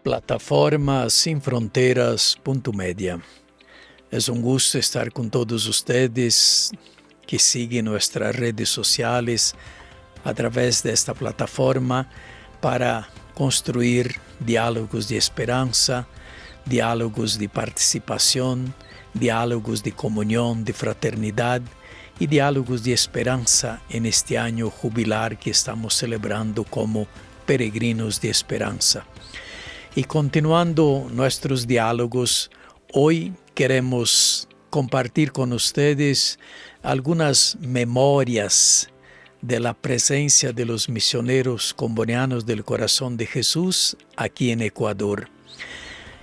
Plataforma Sin Fronteras.media. Es un gusto estar con todos ustedes que siguen nuestras redes sociales a través de esta plataforma para construir diálogos de esperanza, diálogos de participación, diálogos de comunión, de fraternidad y diálogos de esperanza en este año jubilar que estamos celebrando como peregrinos de esperanza. Y continuando nuestros diálogos, hoy queremos compartir con ustedes algunas memorias de la presencia de los misioneros combonianos del Corazón de Jesús aquí en Ecuador.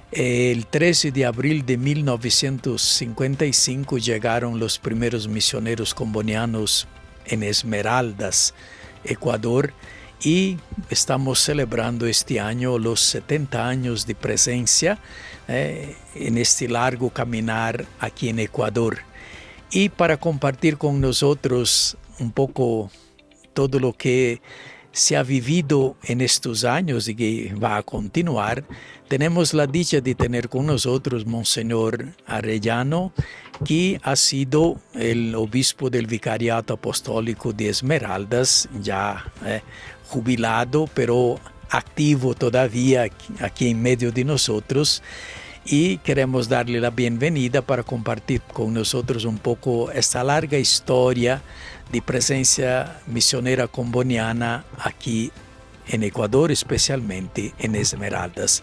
El 13 de abril de 1955 llegaron los primeros misioneros combonianos en Esmeraldas, Ecuador, y estamos celebrando este año los 70 años de presencia en este largo caminar aquí en Ecuador. Y para compartir con nosotros un poco todo lo que se ha vivido en estos años y que va a continuar, tenemos la dicha de tener con nosotros Monseñor Arellano, que ha sido el obispo del Vicariato Apostólico de Esmeraldas, ya jubilado, pero activo todavía aquí en medio de nosotros. Y queremos darle la bienvenida para compartir con nosotros un poco esta larga historia de presencia misionera comboniana aquí en Ecuador, especialmente en Esmeraldas.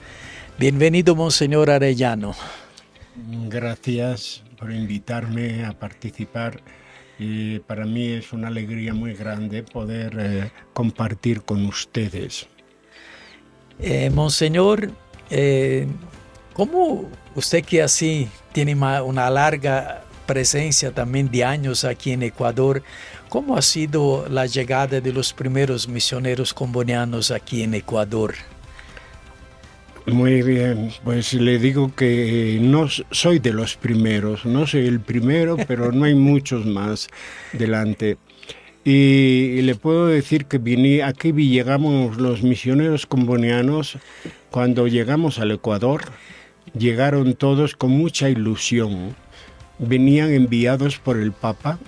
Bienvenido, Monseñor Arellano. Gracias por invitarme a participar. Y para mí es una alegría muy grande poder compartir con ustedes. Monseñor, ¿cómo usted que así tiene una larga presencia también de años aquí en Ecuador, cómo ha sido la llegada de los primeros misioneros combonianos aquí en Ecuador? Muy bien, pues le digo que no soy de los primeros, no soy el primero, pero no hay muchos más delante. Y le puedo decir que aquí llegamos los misioneros combonianos, cuando llegamos al Ecuador, llegaron todos con mucha ilusión. Venían enviados por el Papa,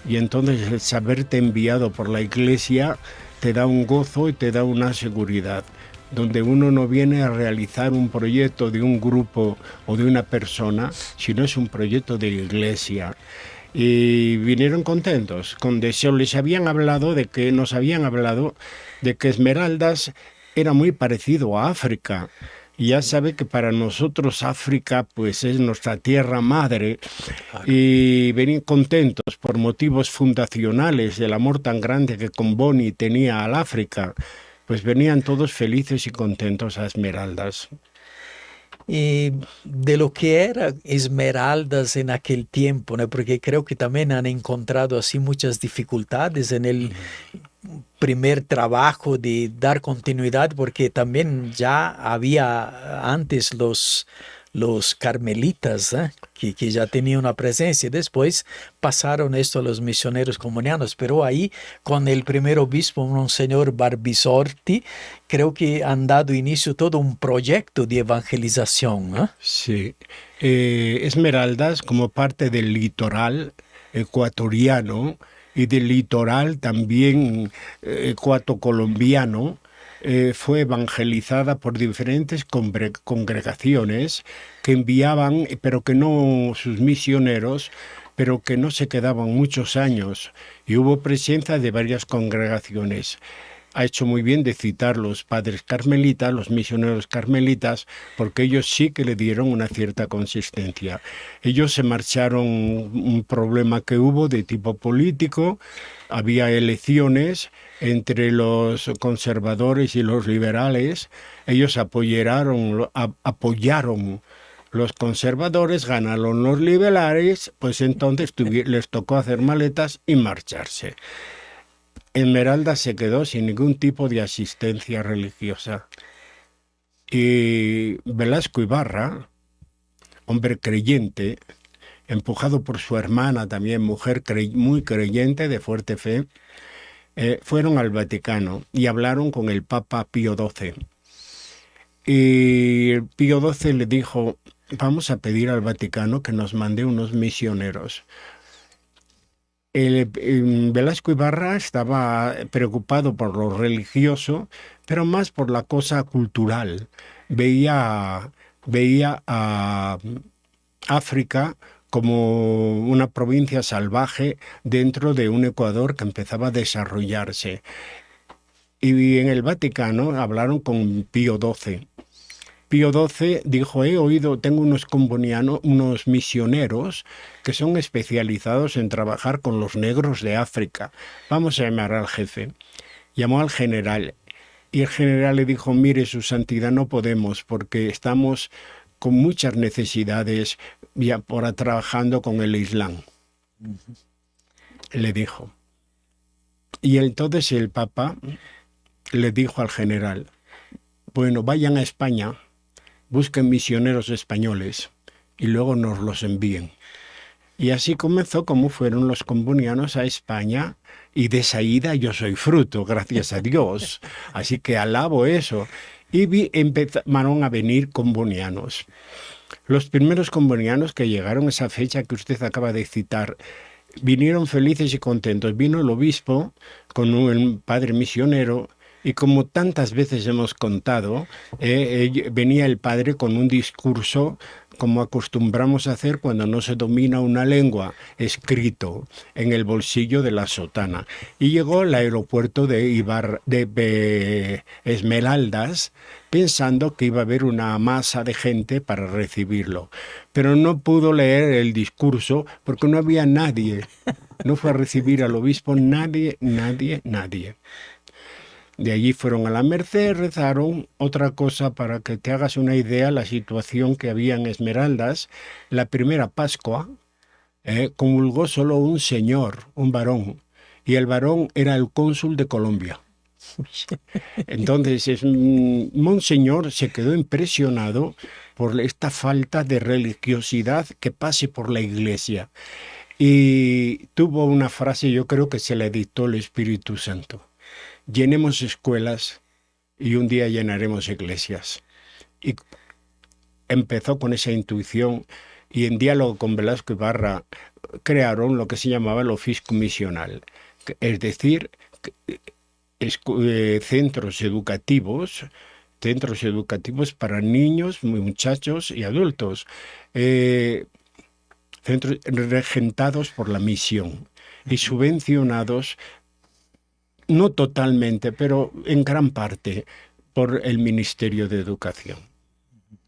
y entonces el saberte enviado por la Iglesia te da un gozo y te da una seguridad, donde uno no viene a realizar un proyecto de un grupo o de una persona, sino es un proyecto de Iglesia. Y vinieron contentos, con deseo. Nos habían hablado de que Esmeraldas era muy parecido a África. Y ya sabe que para nosotros África pues es nuestra tierra madre, y venían contentos por motivos fundacionales del amor tan grande que Comboni tenía al África, pues venían todos felices y contentos a Esmeraldas. Y de lo que era Esmeraldas en aquel tiempo, ¿no? Porque creo que también han encontrado así muchas dificultades en el primer trabajo de dar continuidad, porque también ya había antes los carmelitas, que ya tenían una presencia. Después pasaron esto a los misioneros combonianos, pero ahí con el primer obispo, Monseñor Barbisorti, creo que han dado inicio a todo un proyecto de evangelización. Sí, Esmeraldas, como parte del litoral ecuatoriano y del litoral también ecuatocolombiano, fue evangelizada por diferentes congregaciones que enviaban, pero que no sus misioneros, pero que no se quedaban muchos años, y hubo presencia de varias congregaciones. Ha hecho muy bien de citar los padres carmelitas, los misioneros carmelitas, porque ellos sí que le dieron una cierta consistencia. Ellos se marcharon un problema que hubo de tipo político, había elecciones entre los conservadores y los liberales. Ellos apoyaron los conservadores, ganaron los liberales, pues entonces les tocó hacer maletas y marcharse. Esmeralda se quedó sin ningún tipo de asistencia religiosa. Y Velasco Ibarra, hombre creyente, empujado por su hermana, también mujer muy creyente, de fuerte fe, fueron al Vaticano y hablaron con el Papa Pío XII. Y Pío XII le dijo, vamos a pedir al Vaticano que nos mande unos misioneros. Velasco Ibarra estaba preocupado por lo religioso, pero más por la cosa cultural. Veía a África como una provincia salvaje dentro de un Ecuador que empezaba a desarrollarse. Y en el Vaticano hablaron con Pío XII. Pío XII dijo, tengo unos combonianos, unos misioneros que son especializados en trabajar con los negros de África. Vamos a llamar al jefe. Llamó al general y el general le dijo, mire, su santidad, no podemos porque estamos con muchas necesidades ya por trabajando con el Islam. Le dijo. Y entonces el Papa le dijo al general, bueno, vayan a España, busquen misioneros españoles y luego nos los envíen. Y así comenzó como fueron los combonianos a España, y de esa ida yo soy fruto, gracias a Dios. Así que alabo eso. Y empezaron a venir combonianos. Los primeros combonianos que llegaron a esa fecha que usted acaba de citar, vinieron felices y contentos. Vino el obispo con un padre misionero, y como tantas veces hemos contado, venía el padre con un discurso como acostumbramos a hacer cuando no se domina una lengua, escrito en el bolsillo de la sotana. Y llegó al aeropuerto de Esmeraldas pensando que iba a haber una masa de gente para recibirlo. Pero no pudo leer el discurso porque no había nadie. No fue a recibir al obispo nadie. De allí fueron a la Merced, rezaron. Otra cosa para que te hagas una idea, la situación que había en Esmeraldas, la primera Pascua, comulgó solo un señor, un varón, y el varón era el cónsul de Colombia. Entonces, Monseñor se quedó impresionado por esta falta de religiosidad que pase por la Iglesia. Y tuvo una frase, yo creo que se le dictó el Espíritu Santo. Llenemos escuelas y un día llenaremos iglesias. Y empezó con esa intuición, y en diálogo con Velasco Ibarra crearon lo que se llamaba el oficio misional, es decir, centros educativos para niños, muchachos y adultos, centros regentados por la misión y subvencionados, no totalmente, pero en gran parte, por el Ministerio de Educación.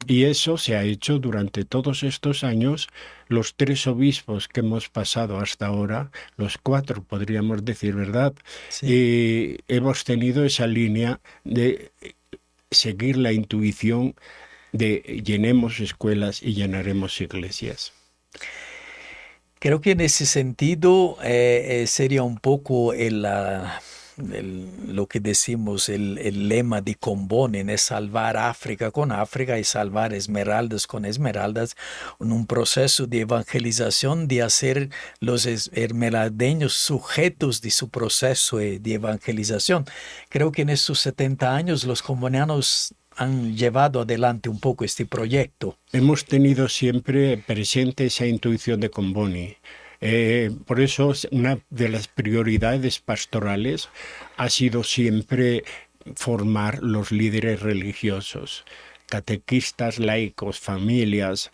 Y eso se ha hecho durante todos estos años. Los 3 obispos que hemos pasado hasta ahora, los 4 podríamos decir, ¿verdad? Sí. Hemos tenido esa línea de seguir la intuición de llenemos escuelas y llenaremos iglesias. Creo que en ese sentido sería un poco lo que decimos, el lema de Comboni, es salvar África con África y salvar Esmeraldas con Esmeraldas, en un proceso de evangelización, de hacer los esmeraldeños sujetos de su proceso de evangelización. Creo que en estos 70 años los combonianos han llevado adelante un poco este proyecto. Hemos tenido siempre presente esa intuición de Comboni. Por eso una de las prioridades pastorales ha sido siempre formar los líderes religiosos, catequistas, laicos, familias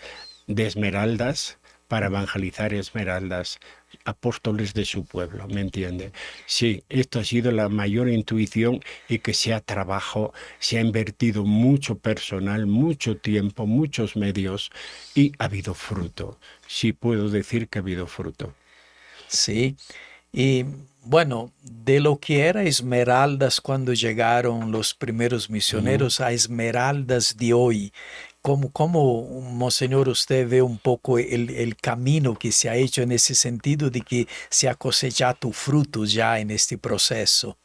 de Esmeraldas, para evangelizar Esmeraldas, apóstoles de su pueblo, ¿me entiende? Sí, esto ha sido la mayor intuición, y que se ha invertido mucho personal, mucho tiempo, muchos medios, y ha habido fruto. Sí, puedo decir que ha habido fruto. Sí, y bueno, de lo que era Esmeraldas cuando llegaron los primeros misioneros a Esmeraldas de hoy, ¿cómo, Monseñor, usted ve un poco el camino que se ha hecho en ese sentido de que se ha cosechado frutos ya en este proceso?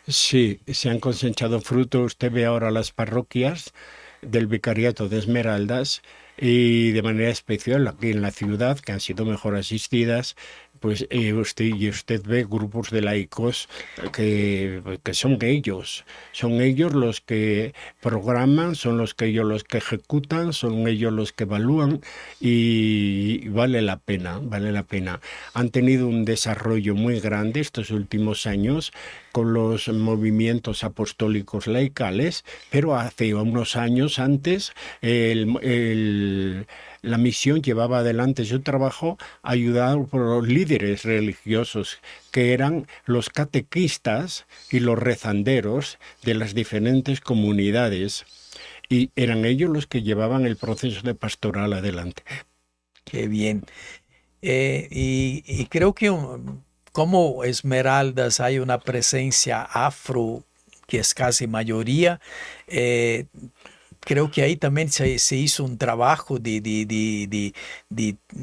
Sí, se han cosechado frutos. Usted ve ahora las parroquias del Vicariato de Esmeraldas, y de manera especial aquí en la ciudad, que han sido mejor asistidas, Pues usted ve grupos de laicos que son ellos los que programan, son ellos los que ejecutan, son ellos los que evalúan y vale la pena, vale la pena. Han tenido un desarrollo muy grande estos últimos años con los movimientos apostólicos laicales, pero hace unos años antes la misión llevaba adelante su trabajo ayudado por los líderes religiosos, que eran los catequistas y los rezanderos de las diferentes comunidades. Y eran ellos los que llevaban el proceso de pastoral adelante. Qué bien. Y creo que como Esmeraldas hay una presencia afro que es casi mayoría. Creo que ahí también se hizo un trabajo de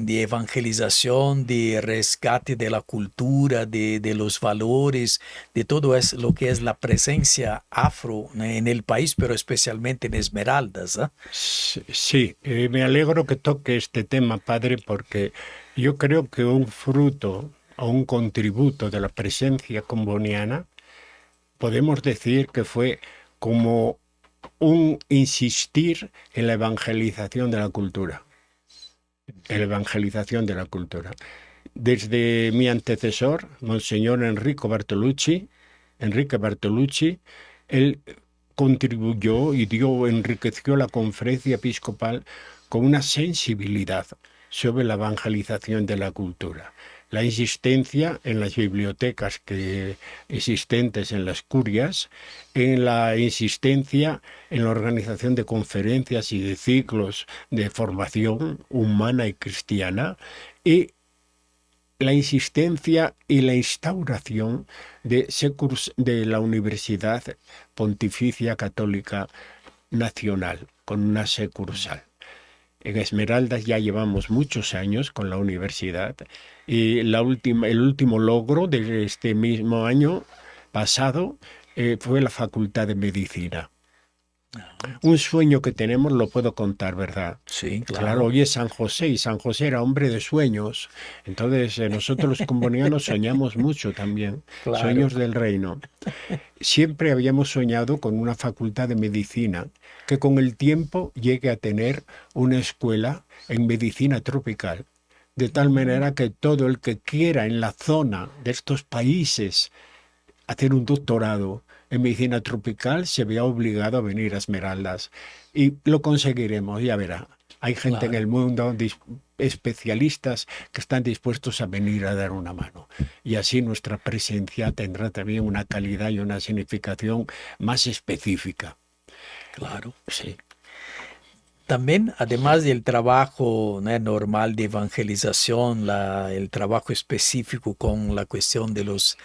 evangelización, de rescate de la cultura, de los valores, de todo lo que es la presencia afro en el país, pero especialmente en Esmeraldas, ¿eh? Sí, me alegro que toque este tema, padre, porque yo creo que un fruto o un contributo de la presencia comboniana, podemos decir que fue como un insistir en la evangelización de la cultura. En la evangelización de la cultura. Desde mi antecesor, Monseñor Enrique Bartolucci, él contribuyó y enriqueció la conferencia episcopal con una sensibilidad sobre la evangelización de la cultura. La insistencia en las bibliotecas existentes en las curias, en la insistencia en la organización de conferencias y de ciclos de formación humana y cristiana, y la insistencia y la instauración de la Universidad Pontificia Católica Nacional, con una secursal. En Esmeraldas ya llevamos muchos años con la universidad y el último logro de este mismo año pasado fue la Facultad de Medicina. Un sueño que tenemos, lo puedo contar, ¿verdad? Sí, claro. Claro, hoy es San José y San José era hombre de sueños. Entonces nosotros los combonianos soñamos mucho también, Claro. Sueños del reino. Siempre habíamos soñado con una facultad de medicina que con el tiempo llegue a tener una escuela en medicina tropical, de tal manera que todo el que quiera en la zona de estos países hacer un doctorado en medicina tropical se vea obligado a venir a Esmeraldas. Y lo conseguiremos, ya verá. Hay gente en el mundo, especialistas, que están dispuestos a venir a dar una mano. Y así nuestra presencia tendrá también una calidad y una significación más específica. Claro. Sí. También, además del trabajo normal de evangelización, el trabajo específico con la cuestión de los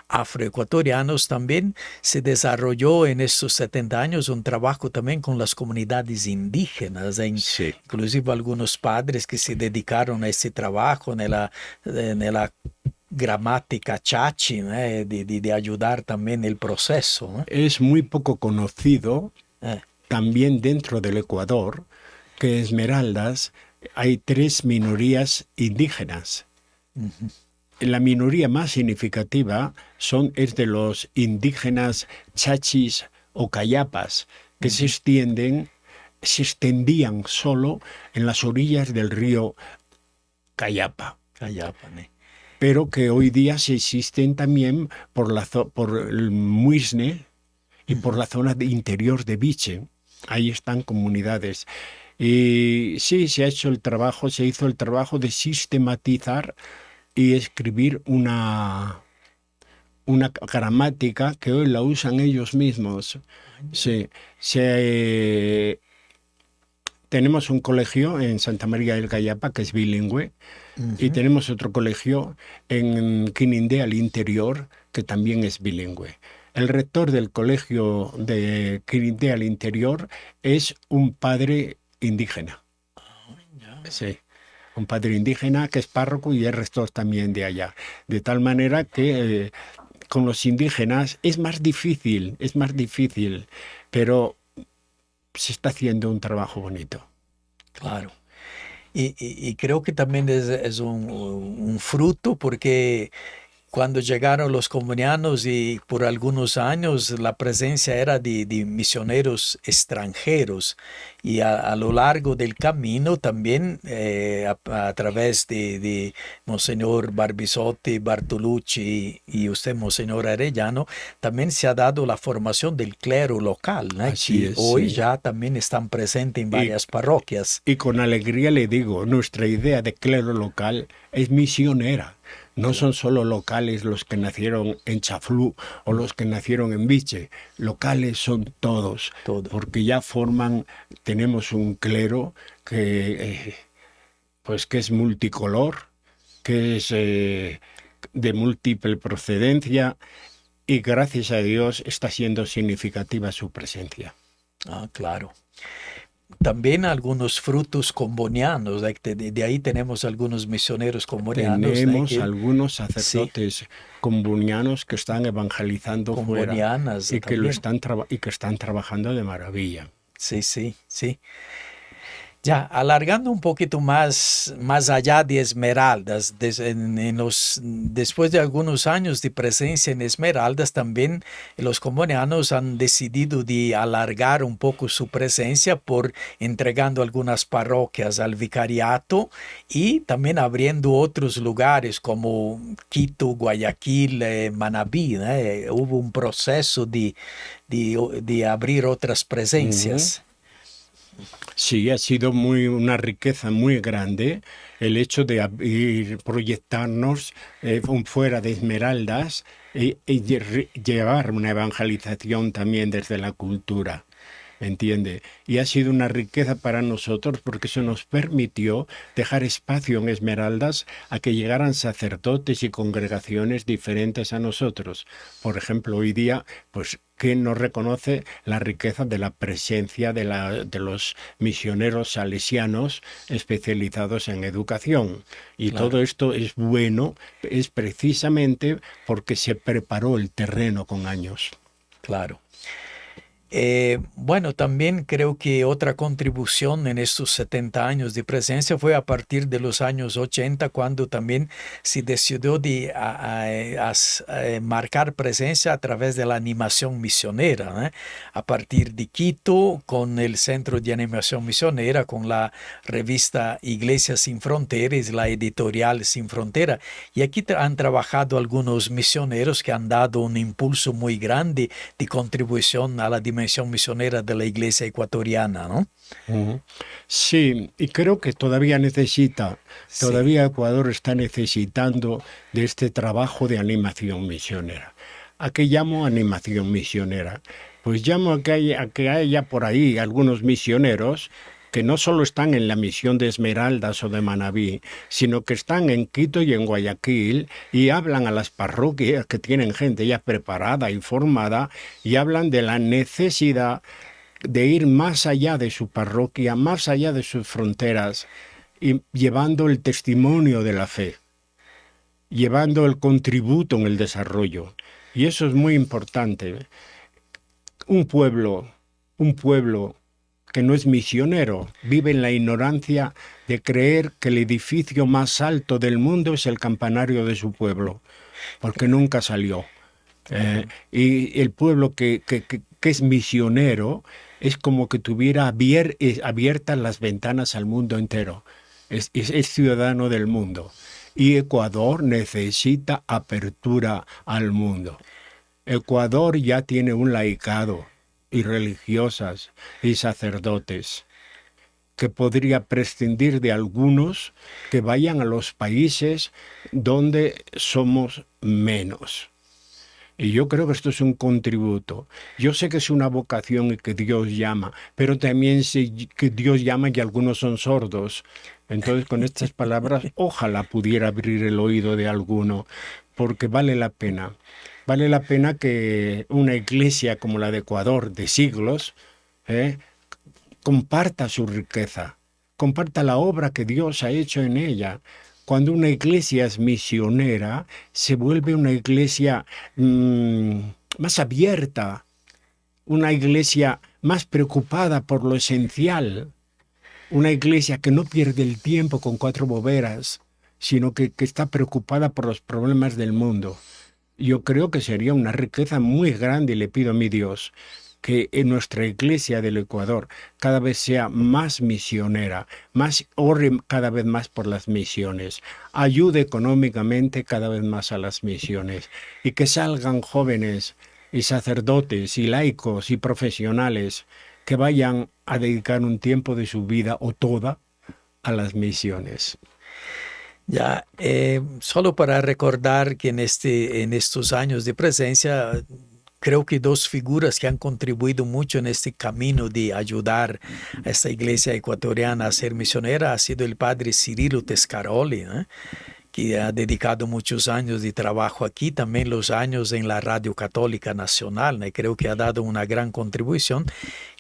afroecuatorianos, también se desarrolló en estos 70 años un trabajo también con las comunidades indígenas, Sí. inclusive algunos padres que se dedicaron a ese trabajo en la gramática chachi, de ayudar también el proceso, ¿no? Es muy poco conocido también dentro del Ecuador que en Esmeraldas hay 3 minorías indígenas. Uh-huh. La minoría más significativa es de los indígenas chachis o cayapas, que se extendían solo en las orillas del río Cayapa. Pero que hoy día se existen también por el Muisne y por la zona interior de Biche. Ahí están comunidades. Y sí, se hizo el trabajo de sistematizar y escribir una gramática que hoy la usan ellos mismos. Sí, tenemos un colegio en Santa María del Cayapa que es bilingüe, uh-huh, y tenemos otro colegio en Quinindé al interior que también es bilingüe. El rector del colegio de Quinindé al interior es un padre indígena. Sí. Un padre indígena que es párroco y es rector también de allá. De tal manera que con los indígenas es más difícil, pero se está haciendo un trabajo bonito. Claro. Y creo que también es un fruto porque cuando llegaron los comunianos y por algunos años la presencia era de misioneros extranjeros y a lo largo del camino también a través de Monseñor Barbisotti, Bartolucci y usted, Monseñor Arellano, también se ha dado la formación del clero local, ¿no? Así Que es, hoy sí. ya también están presentes en Y, varias parroquias. y con alegría le digo, nuestra idea de clero local es misionera. No son solo locales los que nacieron en Chaflú o los que nacieron en Viche. Locales son todos, Todo. porque ya tenemos un clero que es multicolor, que es de múltiple procedencia y gracias a Dios está siendo significativa su presencia. Ah, claro. También algunos frutos combonianos, de ahí tenemos algunos misioneros combonianos, ¿no? Tenemos algunos Sí, sacerdotes combonianos que están evangelizando fuera combonianas y que también. y que están trabajando de maravilla. Sí, sí, sí. Ya, alargando un poquito más allá de Esmeraldas, después de algunos años de presencia en Esmeraldas, también los combonianos han decidido de alargar un poco su presencia por entregando algunas parroquias al vicariato y también abriendo otros lugares como Quito, Guayaquil, Manabí, ¿no? Hubo un proceso de abrir otras Ujú. presencias. Sí, ha sido una riqueza muy grande el hecho de proyectarnos fuera de Esmeraldas y llevar una evangelización también desde la cultura. ¿Entiende? Y ha sido una riqueza para nosotros porque eso nos permitió dejar espacio en Esmeraldas a que llegaran sacerdotes y congregaciones diferentes a nosotros. Por ejemplo, hoy día, pues, ¿quién no reconoce la riqueza de la presencia de los misioneros salesianos especializados en educación? Y Claro, todo esto es bueno, es precisamente porque se preparó el terreno con años. claro. Bueno, también creo que otra contribución en estos 70 años de presencia fue a partir de los años 80, cuando también se decidió de marcar presencia a través de la animación misionera, ¿eh? A partir de Quito, con el Centro de Animación Misionera, con la revista Iglesias Sin Fronteras, la editorial Sin Frontera. Y aquí han trabajado algunos misioneros que han dado un impulso muy grande de contribución a la dimensión misionera de la iglesia ecuatoriana, ¿no? Ujú. Sí, y creo que Sí, todavía Ecuador está necesitando de este trabajo de animación misionera. ¿A qué llamo animación misionera? Pues llamo a que haya por ahí algunos misioneros que no solo están en la misión de Esmeraldas o de Manabí, sino que están en Quito y en Guayaquil y hablan a las parroquias que tienen gente ya preparada y formada y hablan de la necesidad de ir más allá de su parroquia, más allá de sus fronteras, y llevando el testimonio de la fe, llevando el contributo en el desarrollo. Y eso es muy importante. Un pueblo, un pueblo que no es misionero, vive en la ignorancia de creer que el edificio más alto del mundo es el campanario de su pueblo, porque nunca salió. claro, Y el pueblo que es misionero es como que tuviera abiertas las ventanas al mundo entero. Es ciudadano del mundo. Y Ecuador necesita apertura al mundo. Ecuador ya tiene un laicado y religiosas y sacerdotes que podría prescindir de algunos que vayan a los países donde somos menos. Y yo creo que esto es un contributo. Yo sé que es una vocación y que Dios llama, pero también sé que Dios llama y algunos son sordos. Entonces, con estas palabras, ojalá pudiera abrir el oído de alguno, porque vale la pena. Vale la pena que una iglesia como la de Ecuador, de siglos, ¿eh? comparta su riqueza, comparta la obra que Dios ha hecho en ella. Cuando una iglesia es misionera, se vuelve una iglesia más abierta, una iglesia más preocupada por lo esencial. Una iglesia que no pierde el tiempo con cuatro boberas, sino que está preocupada por los problemas del mundo. Yo creo que sería una riqueza muy grande y le pido a mi Dios que en nuestra iglesia del Ecuador cada vez sea más misionera, más ore cada vez más por las misiones, ayude económicamente cada vez más a las misiones y que salgan jóvenes y sacerdotes y laicos y profesionales que vayan a dedicar un tiempo de su vida o toda a las misiones. Ya, solo para recordar que en estos años de presencia, creo que dos figuras que han contribuido mucho en este camino de ayudar a esta iglesia ecuatoriana a ser misionera ha sido el padre Cirilo Tescaroli, ¿eh? Que ha dedicado muchos años de trabajo aquí, también los años en la Radio Católica Nacional, ¿no? Creo que ha dado una gran contribución,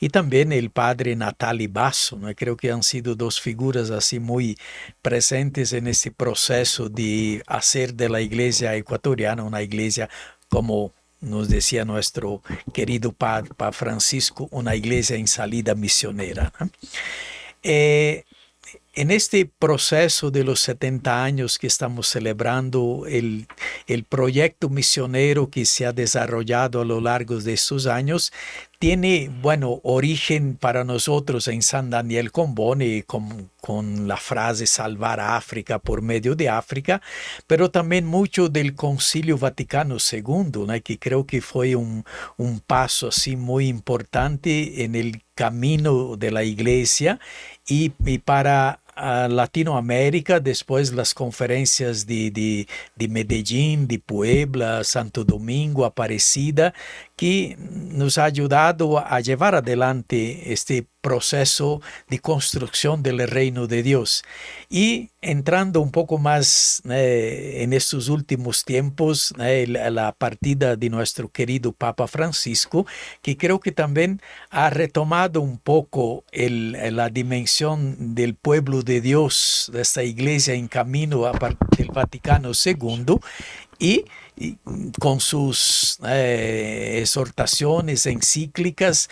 y también el padre Natali Basso, ¿no? Creo que han sido dos figuras así muy presentes en este proceso de hacer de la iglesia ecuatoriana una iglesia, como nos decía nuestro querido Papa Francisco, una iglesia en salida misionera, ¿no? En este proceso de los 70 años que estamos celebrando, el proyecto misionero que se ha desarrollado a lo largo de estos años tiene, bueno, origen para nosotros en San Daniel Comboni con la frase salvar a África por medio de África, pero también mucho del Concilio Vaticano II, ¿no? Que creo que fue un paso así muy importante en el camino de la iglesia y para a Latinoamérica, después las conferencias de Medellín, de Puebla, Santo Domingo, Aparecida, que nos ha ayudado a llevar adelante este proceso de construcción del reino de Dios. Y entrando un poco más en estos últimos tiempos, la partida de nuestro querido Papa Francisco, que creo que también ha retomado un poco la dimensión del pueblo de Dios, de esta iglesia en camino del Vaticano II, y con sus exhortaciones encíclicas.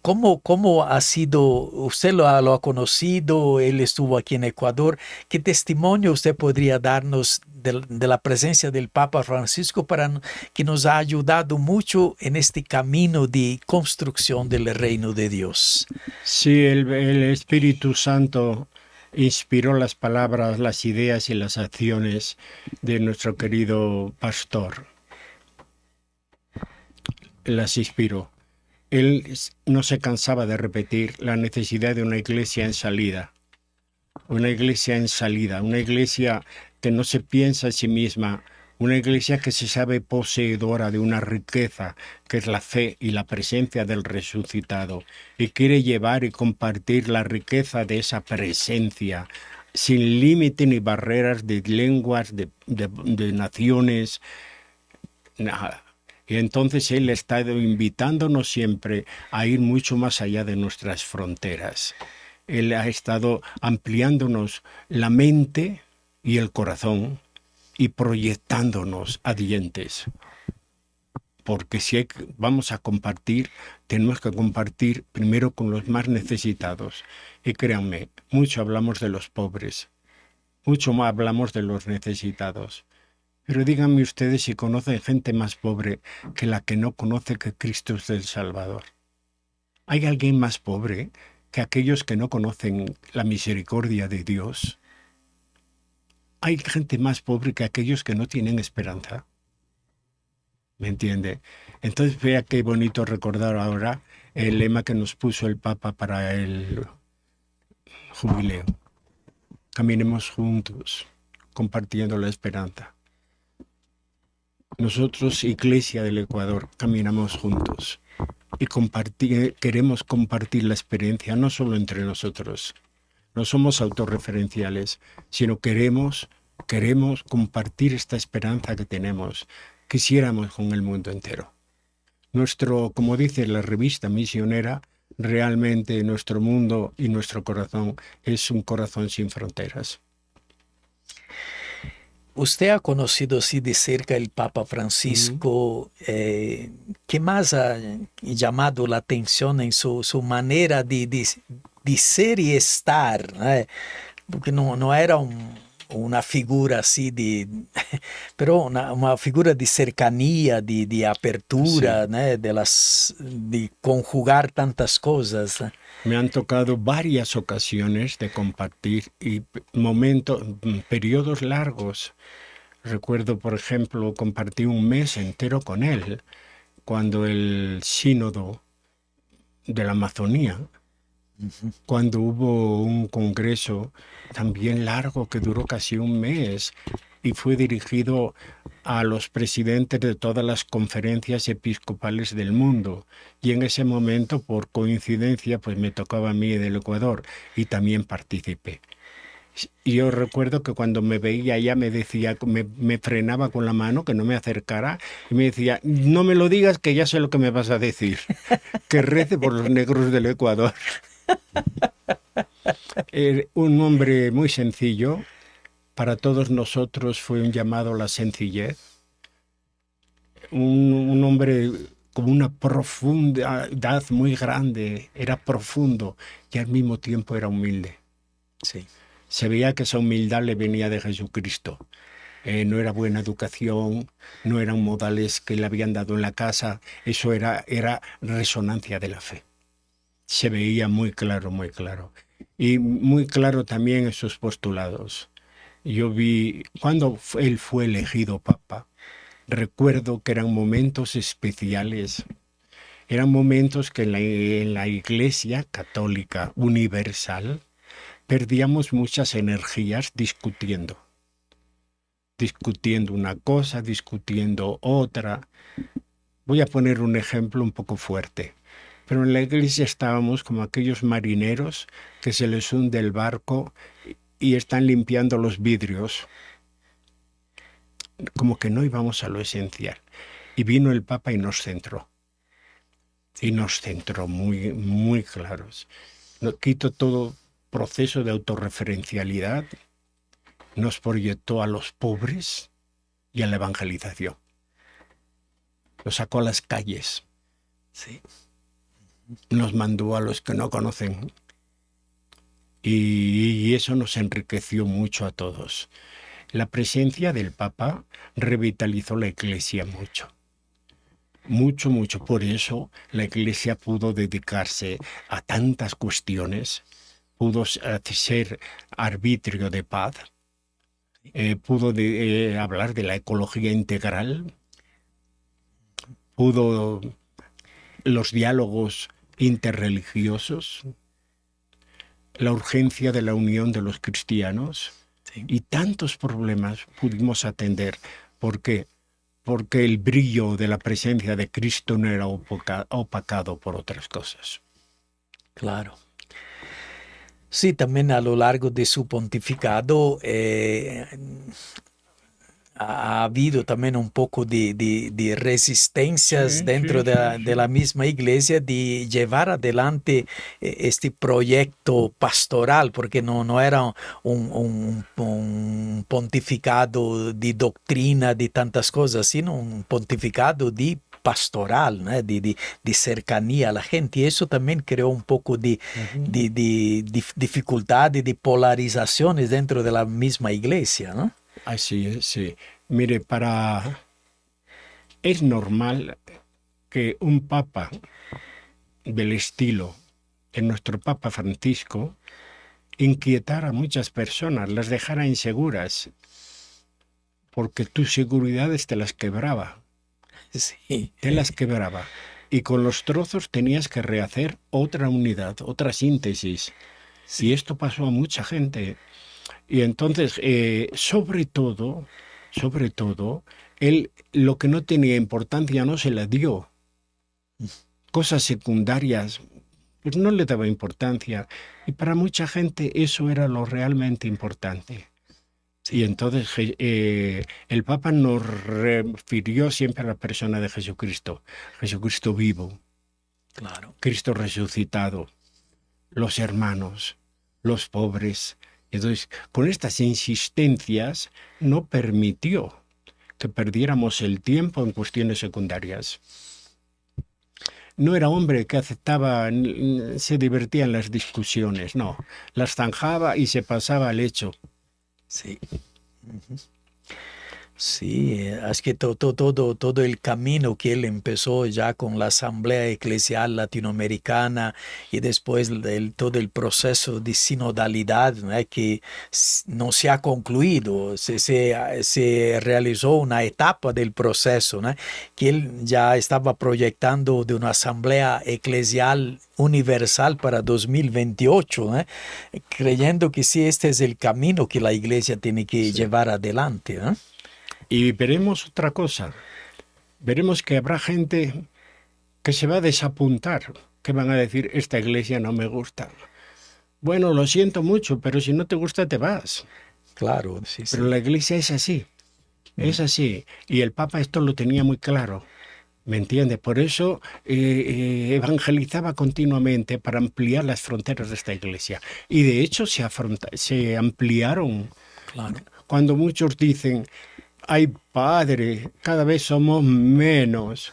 ¿Cómo ha sido? Usted lo ha conocido, él estuvo aquí en Ecuador. ¿Qué testimonio usted podría darnos de la presencia del Papa Francisco que nos ha ayudado mucho en este camino de construcción del reino de Dios? Sí, el Espíritu Santo inspiró las palabras, las ideas y las acciones de nuestro querido pastor. Las inspiró. Él no se cansaba de repetir la necesidad de una iglesia en salida, una iglesia en salida, una iglesia que no se piensa en sí misma, una iglesia que se sabe poseedora de una riqueza que es la fe y la presencia del resucitado, y quiere llevar y compartir la riqueza de esa presencia sin límite ni barreras de lenguas, de naciones, nada. Y entonces Él está invitándonos siempre a ir mucho más allá de nuestras fronteras. Él ha estado ampliándonos la mente y el corazón y proyectándonos a dientes. Porque si vamos a compartir, tenemos que compartir primero con los más necesitados. Y créanme, mucho hablamos de los pobres, mucho más hablamos de los necesitados. Pero díganme ustedes si conocen gente más pobre que la que no conoce que Cristo es el Salvador. ¿Hay alguien más pobre que aquellos que no conocen la misericordia de Dios? ¿Hay gente más pobre que aquellos que no tienen esperanza? ¿Me entiende? Entonces vea qué bonito recordar ahora el lema que nos puso el Papa para el jubileo. Caminemos juntos, compartiendo la esperanza. Nosotros, Iglesia del Ecuador, caminamos juntos y queremos compartir la experiencia no solo entre nosotros. No somos autorreferenciales, sino queremos compartir esta esperanza que tenemos. Quisiéramos con el mundo entero. Como dice la revista misionera, realmente nuestro mundo y nuestro corazón es un corazón sin fronteras. Usted ha conocido así de cerca el Papa Francisco. ¿Qué más ha llamado la atención en su manera de de ser y estar, porque no era una figura así pero una figura de cercanía, de Sí. apertura, de conjugar tantas cosas. Me han tocado varias ocasiones de compartir y periodos largos. Recuerdo, por ejemplo, compartí un mes entero con él cuando el sínodo de la Amazonía, cuando hubo un congreso también largo que duró casi un mes y fue dirigido a los presidentes de todas las conferencias episcopales del mundo. Y en ese momento, por coincidencia, pues me tocaba a mí del Ecuador y también participé. Y yo recuerdo que cuando me veía ella me decía, me frenaba con la mano, que no me acercara, y me decía, no me lo digas que ya sé lo que me vas a decir, que rece por los negros del Ecuador. Un hombre muy sencillo, para todos nosotros fue un llamado a la sencillez, un hombre con una profundidad muy grande, era profundo y al mismo tiempo era humilde. Sí. Se veía que esa humildad le venía de Jesucristo. No era buena educación, no eran modales que le habían dado en la casa, eso era resonancia de la fe. Se veía muy claro, muy claro. Y muy claro también en sus postulados. Yo vi, cuando él fue elegido papa, recuerdo que eran momentos especiales, eran momentos que en la Iglesia Católica Universal perdíamos muchas energías discutiendo una cosa, discutiendo otra. Voy a poner un ejemplo un poco fuerte, pero en la iglesia estábamos como aquellos marineros que se les hunde el barco y están limpiando los vidrios, como que no íbamos a lo esencial. Y vino el Papa y nos centró. Y nos centró muy, muy claros. Quito todo proceso de autorreferencialidad, nos proyectó a los pobres y a la evangelización. Los sacó a las calles. Sí. Nos mandó a los que no conocen. Y eso nos enriqueció mucho a todos. La presencia del Papa revitalizó la Iglesia mucho. Mucho, mucho. Por eso la Iglesia pudo dedicarse a tantas cuestiones, pudo ser arbitrio de paz, pudo hablar de la ecología integral, pudo los diálogos interreligiosos, la urgencia de la unión de los cristianos, Sí. y tantos problemas pudimos atender. ¿Por qué? Porque el brillo de la presencia de Cristo no era opacado por otras cosas. Claro. Sí, también a lo largo de su pontificado ha habido también un poco de resistencias Sí, sí, dentro sí, de la sí. misma iglesia de llevar adelante este proyecto pastoral, porque no era un pontificado de doctrina, de tantas cosas, sino un pontificado de pastoral, ¿no? De cercanía a la gente. Y eso también creó un poco de dificultad y de polarizaciones dentro de la misma iglesia, ¿no? Así es, sí. Mire, es normal que un papa del estilo de nuestro Papa Francisco inquietara a muchas personas, las dejara inseguras, porque tus seguridades te las quebraba, Sí, te las quebraba. Y con los trozos tenías que rehacer otra unidad, otra síntesis. Y sí, esto pasó a mucha gente. Y entonces, sobre todo, él lo que no tenía importancia no se la dio. Cosas secundarias, pues no le daba importancia. Y para mucha gente eso era lo realmente importante. sí, Y entonces el Papa nos refirió siempre a la persona de Jesucristo. Jesucristo vivo, claro. Cristo resucitado, los hermanos, los pobres. Entonces, con estas insistencias no permitió que perdiéramos el tiempo en cuestiones secundarias. no era hombre que aceptaba, se divertía en las discusiones, no, las zanjaba y se pasaba al hecho. Sí. Sí, es que todo el camino que él empezó ya con la Asamblea Eclesial Latinoamericana y después todo el proceso de sinodalidad, ¿no? Que no se ha concluido, se realizó una etapa del proceso, ¿no? Que él ya estaba proyectando de una Asamblea Eclesial universal para 2028, ¿no? Creyendo que sí, este es el camino que la Iglesia tiene que llevar adelante, ¿no? Y veremos otra cosa. Veremos que habrá gente que se va a desapuntar, que van a decir, esta iglesia no me gusta. Bueno, lo siento mucho, pero si no te gusta te vas. Claro, sí, Pero sí. la iglesia es así. Y el Papa esto lo tenía muy claro. ¿Me entiende? Por eso evangelizaba continuamente para ampliar las fronteras de esta iglesia. Y de hecho se ampliaron. Claro. Cuando muchos dicen, ay padre, cada vez somos menos.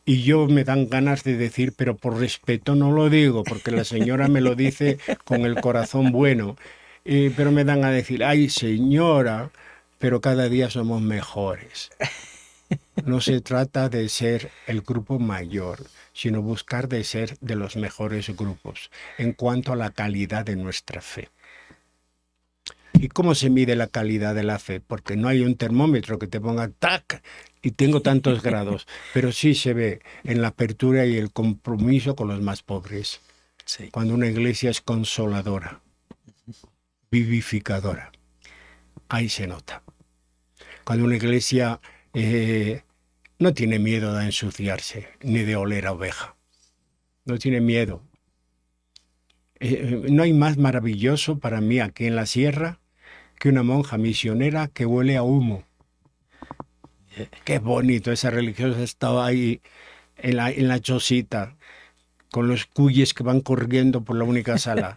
Y yo me dan ganas de decir, pero por respeto no lo digo, porque la señora me lo dice con el corazón bueno. Pero me dan a decir, ay señora, pero cada día somos mejores. No se trata de ser el grupo mayor, sino buscar de ser de los mejores grupos en cuanto a la calidad de nuestra fe. ¿Y cómo se mide la calidad de la fe? Porque no hay un termómetro que te ponga ¡tac! Y tengo tantos grados, pero sí se ve en la apertura y el compromiso con los más pobres. Sí. Cuando una iglesia es consoladora, vivificadora, ahí se nota. Cuando una iglesia no tiene miedo de ensuciarse, ni de oler a oveja. No tiene miedo. No hay más maravilloso para mí aquí en la sierra que una monja misionera que huele a humo. Qué bonito, esa religiosa estaba ahí en la chocita, con los cuyes que van corriendo por la única sala,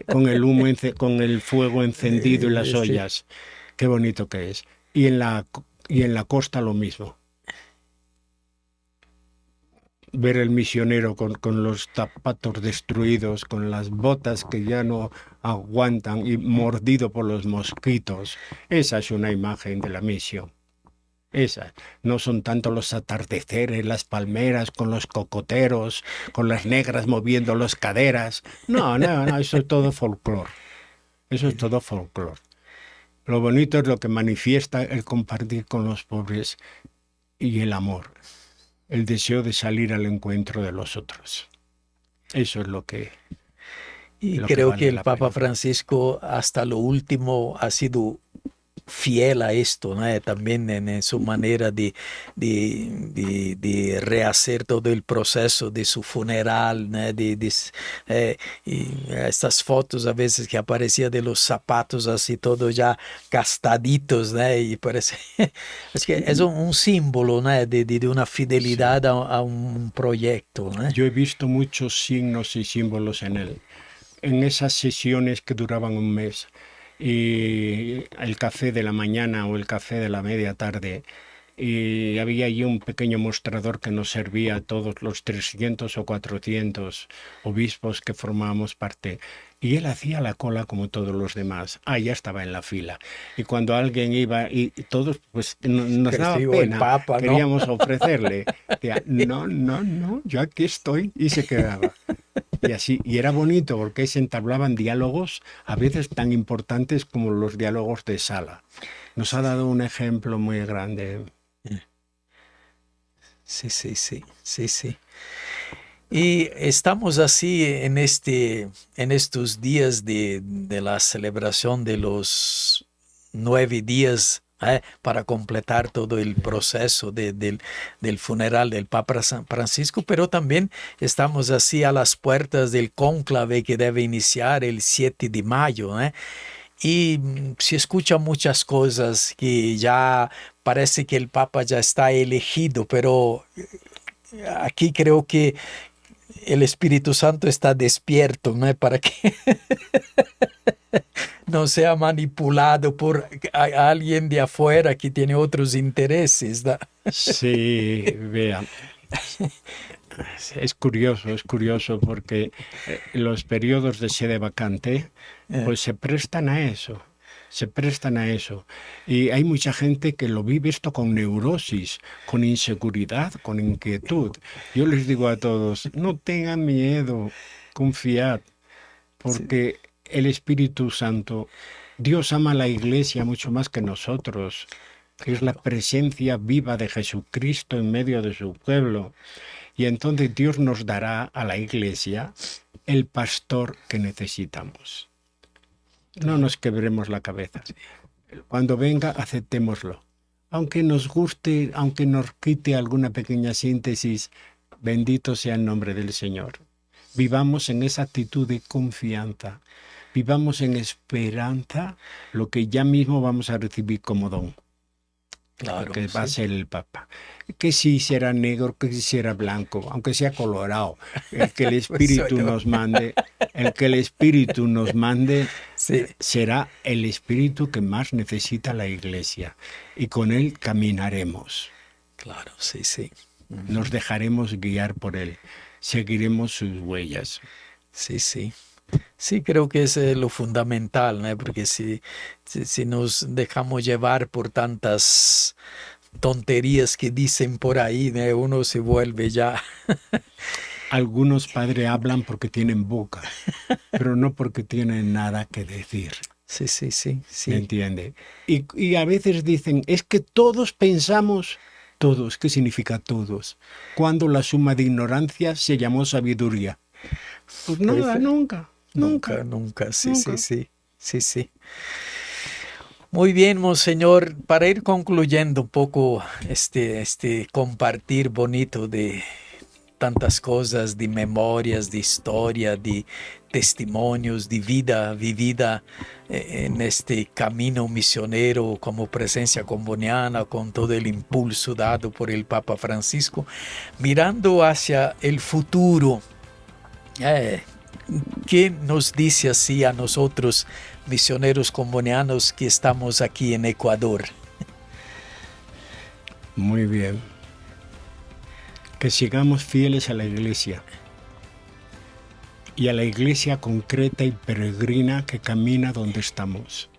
con el humo, con el fuego encendido y las Sí. ollas. Qué bonito que es. Y en la costa lo mismo. Ver el misionero con los zapatos destruidos, con las botas que ya no aguantan y mordido por los mosquitos. Esa es una imagen de la misión. Esa. No son tanto los atardeceres, las palmeras con los cocoteros, con las negras moviendo las caderas. No, eso es todo folclore. Eso es todo folclore. Lo bonito es lo que manifiesta el compartir con los pobres y el amor. El deseo de salir al encuentro de los otros. Eso es lo que... Y lo creo vale que el la Papa pena. Francisco hasta lo último ha sido fiel a esto, ¿no? También en su manera de rehacer todo el proceso de su funeral, ¿no? Y estas fotos a veces que aparecía de los zapatos así todo ya gastaditos, ¿no? Y parece, es que es un símbolo, ¿no? de una fidelidad Sí. a un proyecto, ¿no? Yo he visto muchos signos y símbolos en él. En esas sesiones que duraban un mes, y el café de la mañana o el café de la media tarde, y había allí un pequeño mostrador que nos servía a todos los 300 o 400 obispos que formábamos parte. Y él hacía la cola como todos los demás. Ya estaba en la fila. Y cuando alguien iba, y todos, pues nos daba Recibo el pena, Papa, ¿no? queríamos ofrecerle. Decía, no, yo aquí estoy. Y se quedaba. Y así, y era bonito porque se entablaban diálogos a veces tan importantes como los diálogos de sala. Nos ha dado un ejemplo muy grande. Sí. Y estamos así en estos días de la celebración de los 9 días, para completar todo el proceso del funeral del Papa Francisco, pero también estamos así a las puertas del cónclave que debe iniciar el 7 de mayo, y se escuchan muchas cosas que ya parece que el Papa ya está elegido, pero aquí creo que el Espíritu Santo está despierto, ¿no? Para que no sea manipulado por alguien de afuera que tiene otros intereses, ¿no? Sí, vea. Es curioso porque los periodos de sede vacante pues se prestan a eso. Se prestan a eso. Y hay mucha gente que lo vive esto con neurosis, con inseguridad, con inquietud. Yo les digo a todos, no tengan miedo, confiad, porque el Espíritu Santo, Dios ama a la Iglesia mucho más que nosotros, que es la presencia viva de Jesucristo en medio de su pueblo. Y entonces Dios nos dará a la Iglesia el pastor que necesitamos. No nos quebremos la cabeza. Cuando venga, aceptémoslo. Aunque nos guste, aunque nos quite alguna pequeña síntesis, bendito sea el nombre del Señor. Vivamos en esa actitud de confianza. Vivamos en esperanza lo que ya mismo vamos a recibir como don. Claro, que va a ser el Papa. Que si será negro, que si será blanco, aunque sea colorado. El que el Espíritu nos mande, será el Espíritu que más necesita la Iglesia. Y con él caminaremos. Claro, sí. Nos dejaremos guiar por él. Seguiremos sus huellas. Sí. Sí, creo que es lo fundamental, ¿no? Porque si nos dejamos llevar por tantas tonterías que dicen por ahí, ¿no? Uno se vuelve ya... Algunos padres hablan porque tienen boca, pero no porque tienen nada que decir. Sí. ¿Me entiende? Y a veces dicen, es que todos pensamos... Todos, ¿qué significa todos? Cuando la suma de ignorancia se llamó sabiduría. Pues nada, nunca. Sí. Muy bien, Monseñor, para ir concluyendo un poco este compartir bonito de tantas cosas, de memorias, de historia, de testimonios, de vida vivida en este camino misionero como presencia comboniana, con todo el impulso dado por el Papa Francisco, mirando hacia el futuro. ¿Qué nos dice así a nosotros, misioneros combonianos que estamos aquí en Ecuador? Muy bien. Que sigamos fieles a la Iglesia y a la Iglesia concreta y peregrina que camina donde estamos.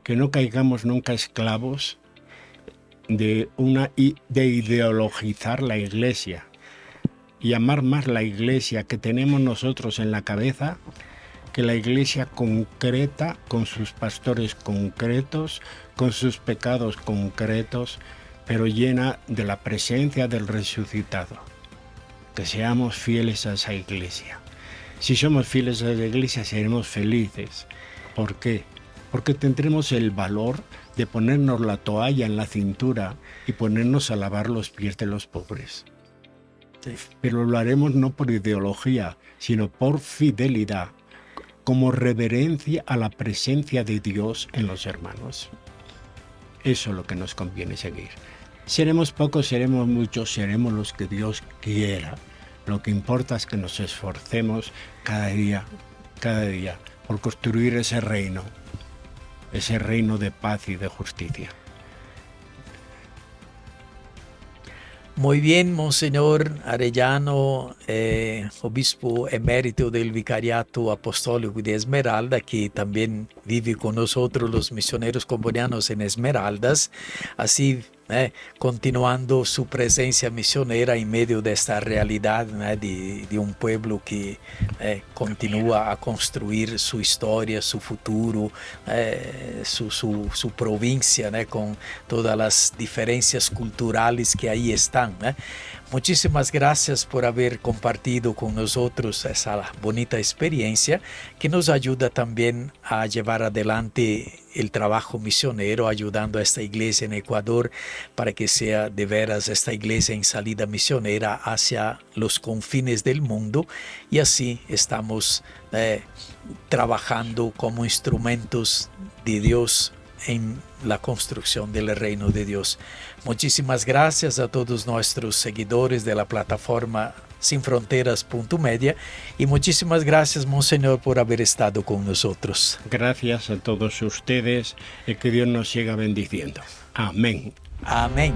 Que no caigamos nunca esclavos de ideologizar la Iglesia y amar más la Iglesia que tenemos nosotros en la cabeza que la Iglesia concreta, con sus pastores concretos, con sus pecados concretos, pero llena de la presencia del resucitado. Que seamos fieles a esa Iglesia. Si somos fieles a la Iglesia, seremos felices. ¿Por qué? Porque tendremos el valor de ponernos la toalla en la cintura y ponernos a lavar los pies de los pobres. Sí. Pero lo haremos no por ideología, sino por fidelidad, como reverencia a la presencia de Dios en los hermanos. Eso es lo que nos conviene seguir. Seremos pocos, seremos muchos, seremos los que Dios quiera. Lo que importa es que nos esforcemos cada día, por construir ese reino de paz y de justicia. Muy bien, Monseñor Arellano, obispo emérito del Vicariato Apostólico de Esmeralda, que también vive con nosotros los misioneros combonianos en Esmeraldas, así continuando su presencia misionera en medio de esta realidad de un pueblo que continúa a construir su historia, su futuro, su provincia, con todas las diferencias culturales que ahí están. Muchísimas gracias por haber compartido con nosotros esa bonita experiencia que nos ayuda también a llevar adelante el trabajo misionero, ayudando a esta iglesia en Ecuador para que sea de veras esta iglesia en salida misionera hacia los confines del mundo, y así estamos trabajando como instrumentos de Dios en la construcción del reino de Dios. Muchísimas gracias a todos nuestros seguidores de la plataforma sinfronteras.media y muchísimas gracias, Monseñor, por haber estado con nosotros. Gracias a todos ustedes y que Dios nos siga bendiciendo. Amén. Amén.